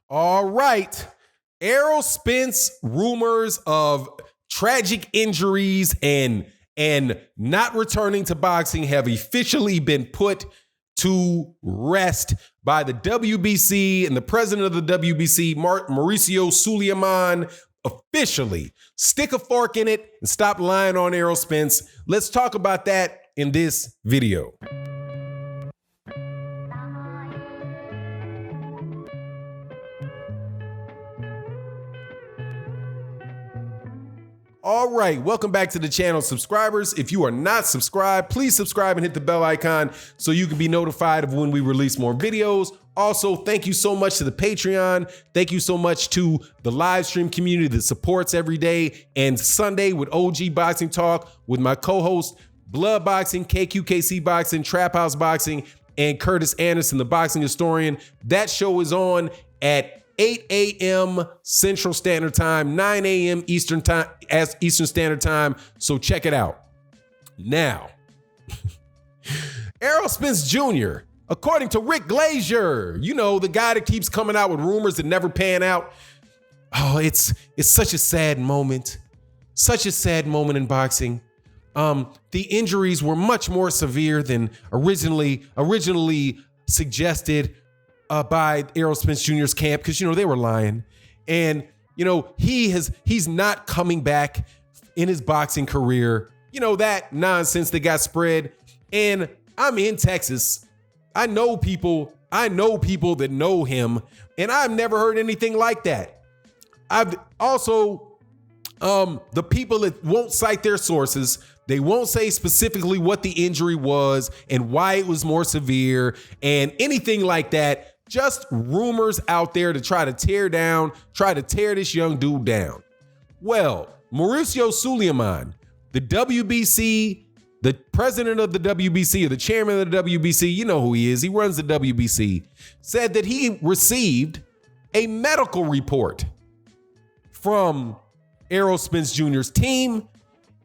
All right. Errol Spence rumors of tragic injuries and not returning to boxing have officially been put to rest by the WBC and the president of the WBC, Mauricio Sulaiman, officially. Stick a fork in it and stop lying on Errol Spence. Let's talk about that in this video. All right, welcome back to the channel, subscribers. If you are not subscribed, please subscribe and hit the bell icon so you can be notified of when we release more videos. Also, thank you so much to the Patreon. Thank you so much to the live stream community that supports every day and Sunday with OG Boxing Talk with my co-host, Blood Boxing, KQKC Boxing, Trap House Boxing, and Curtis Anderson, the boxing historian. That show is on at 8 a.m. Central Standard Time, 9 a.m. Eastern Standard Time. So check it out. Now, Errol Spence Jr., according to Rick Glazier, you know, the guy that keeps coming out with rumors that never pan out. Oh, it's such a sad moment. Such a sad moment in boxing. The injuries were much more severe than originally suggested by Errol Spence Jr.'s camp, because, you know, they were lying. And, you know, he's not coming back in his boxing career. You know, that nonsense that got spread. And I'm in Texas. I know people that know him, and I've never heard anything like that. I've also, the people that won't cite their sources, they won't say specifically what the injury was and why it was more severe and anything like that. Just rumors out there to try to tear this young dude down. Well, Mauricio Sulaiman, the WBC, the president of the WBC, or the chairman of the WBC, you know who he is, he runs the WBC, said that he received a medical report from Errol Spence Jr.'s team.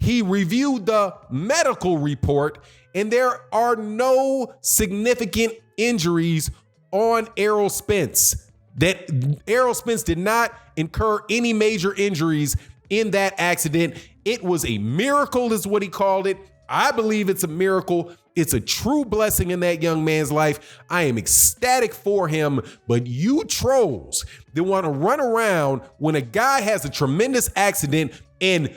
He reviewed the medical report, and there are no significant injuries on Errol Spence. That Errol Spence did not incur any major injuries in that accident. It was a miracle, is what he called it. I believe it's a miracle. It's a true blessing in that young man's life. I am ecstatic for him, but you trolls that want to run around when a guy has a tremendous accident and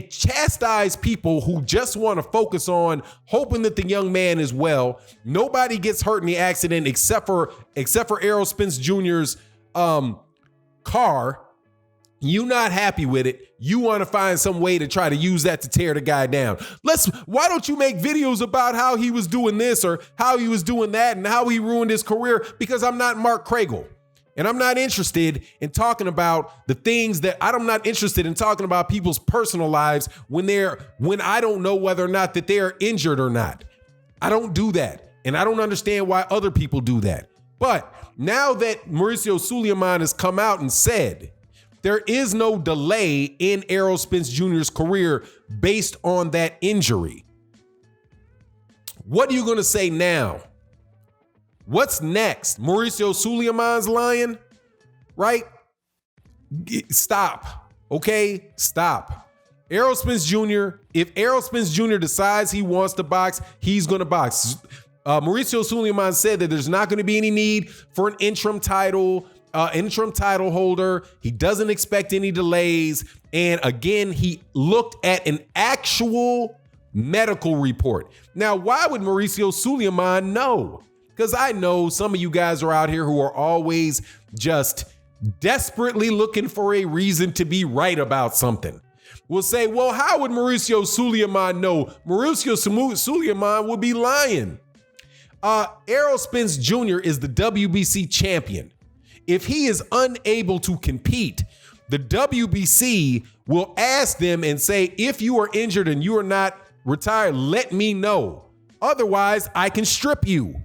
chastise people who just want to focus on hoping that the young man is well. Nobody gets hurt in the accident except for Errol Spence Jr.'s car. You not happy with it. You want to find some way to try to use that to tear the guy down. Why don't you make videos about how he was doing this or how he was doing that and how he ruined his career? Because I'm not Mark Kragel. And I'm not interested in talking about the things I'm not interested in talking about people's personal lives when I don't know whether or not that they're injured or not. I don't do that. And I don't understand why other people do that. But now that Mauricio Sulaiman has come out and said there is no delay in Errol Spence Jr.'s career based on that injury, what are you going to say now? What's next? Mauricio Sulaiman's lying, right? Stop, okay? Stop. Errol Spence Jr., if Errol Spence Jr. decides he wants to box, he's going to box. Mauricio Sulaiman said that there's not going to be any need for an interim title holder. He doesn't expect any delays. And again, he looked at an actual medical report. Now, why would Mauricio Sulaiman know? Because I know some of you guys are out here who are always just desperately looking for a reason to be right about something. We'll say, well, how would Mauricio Sulaiman know? Mauricio Sulaiman would be lying. Errol Spence Jr. is the WBC champion. If he is unable to compete, the WBC will ask them and say, if you are injured and you are not retired, let me know. Otherwise, I can strip you.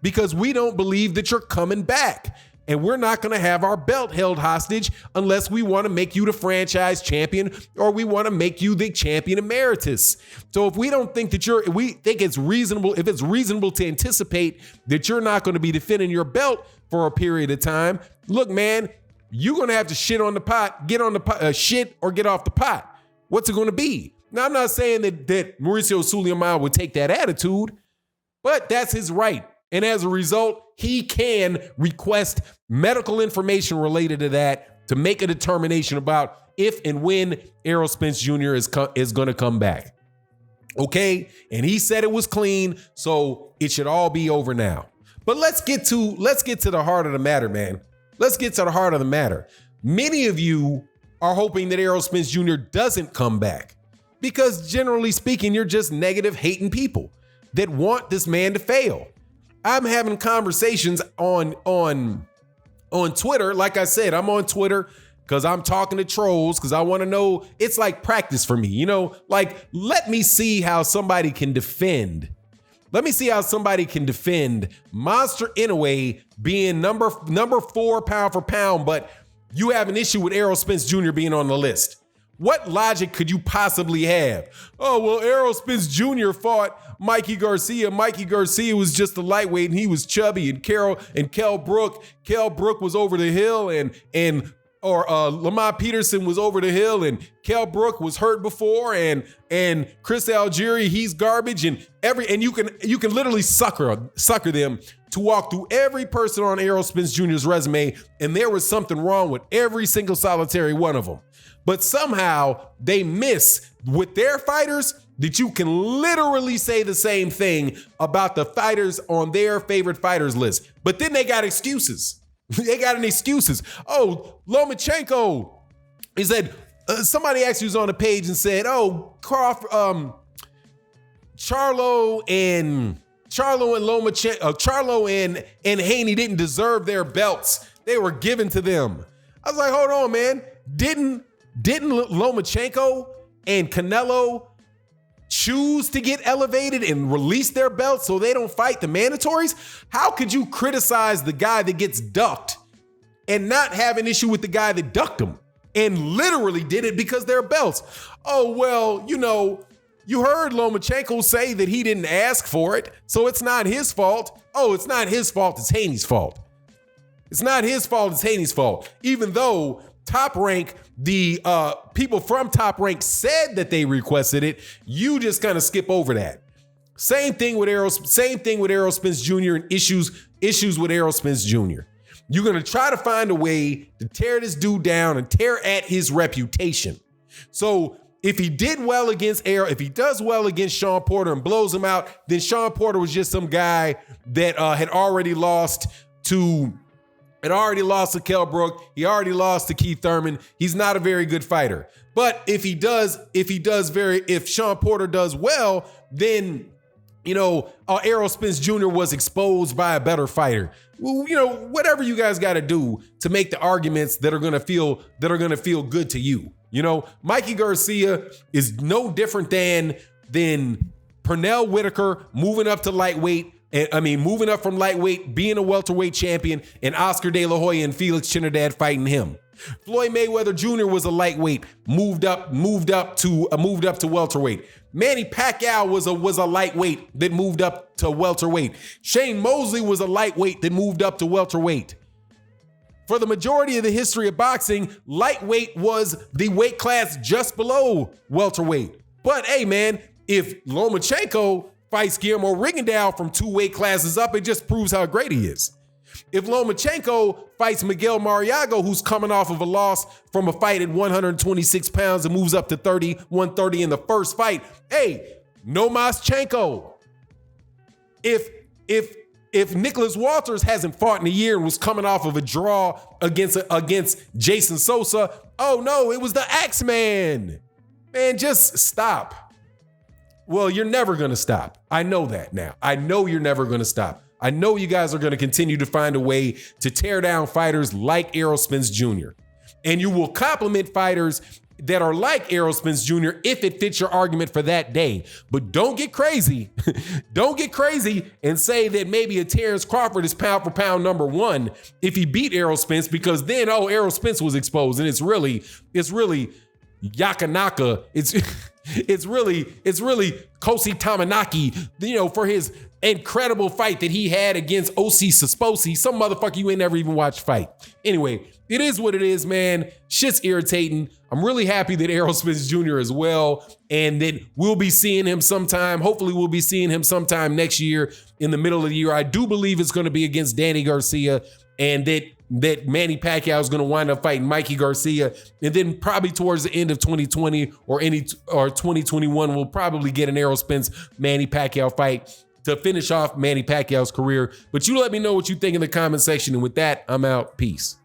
Because we don't believe that you're coming back. and we're not going to have our belt held hostage unless we want to make you the franchise champion or we want to make you the champion emeritus. So if we don't think that we think it's reasonable, if it's reasonable to anticipate that you're not going to be defending your belt for a period of time, look, man, you're going to have to shit on the pot, get on the pot, shit or get off the pot. What's it going to be? Now, I'm not saying that Mauricio Sulaiman would take that attitude, but that's his right. And as a result, he can request medical information related to that to make a determination about if and when Errol Spence Jr. is going to come back. Okay? And he said it was clean, so it should all be over now. But let's get to the heart of the matter, man. Let's get to the heart of the matter. Many of you are hoping that Errol Spence Jr. doesn't come back because generally speaking, you're just negative hating people that want this man to fail. I'm having conversations on Twitter. Like I said, I'm on Twitter because I'm talking to trolls because I want to know. It's like practice for me, like let me see how somebody can defend. Let me see how somebody can defend Monster Inoue being number 4 pound for pound, but you have an issue with Errol Spence Jr. being on the list. What logic could you possibly have? Oh, well, Errol Spence Jr. fought Mikey Garcia. Mikey Garcia was just a lightweight and he was chubby, and Kell Brook was over the hill or Lamont Peterson was over the hill, and Kell Brook was hurt before, and Chris Algieri, he's garbage, and you can literally sucker them to walk through every person on Errol Spence Jr.'s resume, and there was something wrong with every single solitary one of them. But somehow they miss with their fighters that you can literally say the same thing about the fighters on their favorite fighters list. But then they got excuses. They got any excuses. Oh, Lomachenko. He said, somebody actually was on the page and said, oh, Charlo and Haney didn't deserve their belts. They were given to them. I was like, hold on, man. Didn't Lomachenko and Canelo choose to get elevated and release their belts so they don't fight the mandatories? How could you criticize the guy that gets ducked and not have an issue with the guy that ducked him and literally did it because they're belts? Oh, well, you heard Lomachenko say that he didn't ask for it, so it's not his fault. Oh, it's not his fault, it's Haney's fault. It's not his fault, it's Haney's fault. Even though Top Rank, the people from Top Rank said that they requested it, you just kind of skip over that. Same thing with Errol Spence Jr. and issues with Errol Spence Jr. You're gonna try to find a way to tear this dude down and tear at his reputation. So if he did well against Errol, if he does well against Sean Porter and blows him out, then Sean Porter was just some guy that had already lost to Kell Brook. He already lost to Keith Thurman. He's not a very good fighter. But if Sean Porter does well, then Errol Spence Jr. was exposed by a better fighter. Well, whatever you guys got to do to make the arguments that are gonna feel good to you. Mikey Garcia is no different than Pernell Whitaker moving up to lightweight. Moving up from lightweight, being a welterweight champion, and Oscar De La Hoya and Felix Trinidad fighting him. Floyd Mayweather Jr. was a lightweight, moved up to welterweight. Manny Pacquiao was a lightweight that moved up to welterweight. Shane Mosley was a lightweight that moved up to welterweight. For the majority of the history of boxing, lightweight was the weight class just below welterweight. But hey, man, if Lomachenko fights Guillermo Rigondeaux from 2 weight classes up, it just proves how great he is. If Lomachenko fights Miguel Mariago, who's coming off of a loss from a fight at 126 pounds and moves up to 130 in the first fight, hey, no Moschenko. If Nicholas Walters hasn't fought in a year and was coming off of a draw against Jason Sosa, oh no, it was the Axeman. Man, just stop. Well, you're never going to stop. I know that now. I know you're never going to stop. I know you guys are going to continue to find a way to tear down fighters like Errol Spence Jr. And you will compliment fighters that are like Errol Spence Jr. if it fits your argument for that day. But don't get crazy. Don't get crazy and say that maybe a Terrence Crawford is pound for pound number one if he beat Errol Spence, because then, oh, Errol Spence was exposed. And it's really Yakanaka. It's really Kosi Tamanaki, for his incredible fight that he had against OC Susposi, some motherfucker you ain't never even watched fight. Anyway, it is what it is, man. Shit's irritating. I'm really happy that Errol Spence Jr. is well, and that we'll be seeing him sometime. Hopefully we'll be seeing him sometime next year in the middle of the year. I do believe it's going to be against Danny Garcia, and that Manny Pacquiao is going to wind up fighting Mikey Garcia. And then probably towards the end of 2020 or 2021, we'll probably get an Errol Spence Manny Pacquiao fight to finish off Manny Pacquiao's career. But you let me know what you think in the comment section. And with that, I'm out. Peace.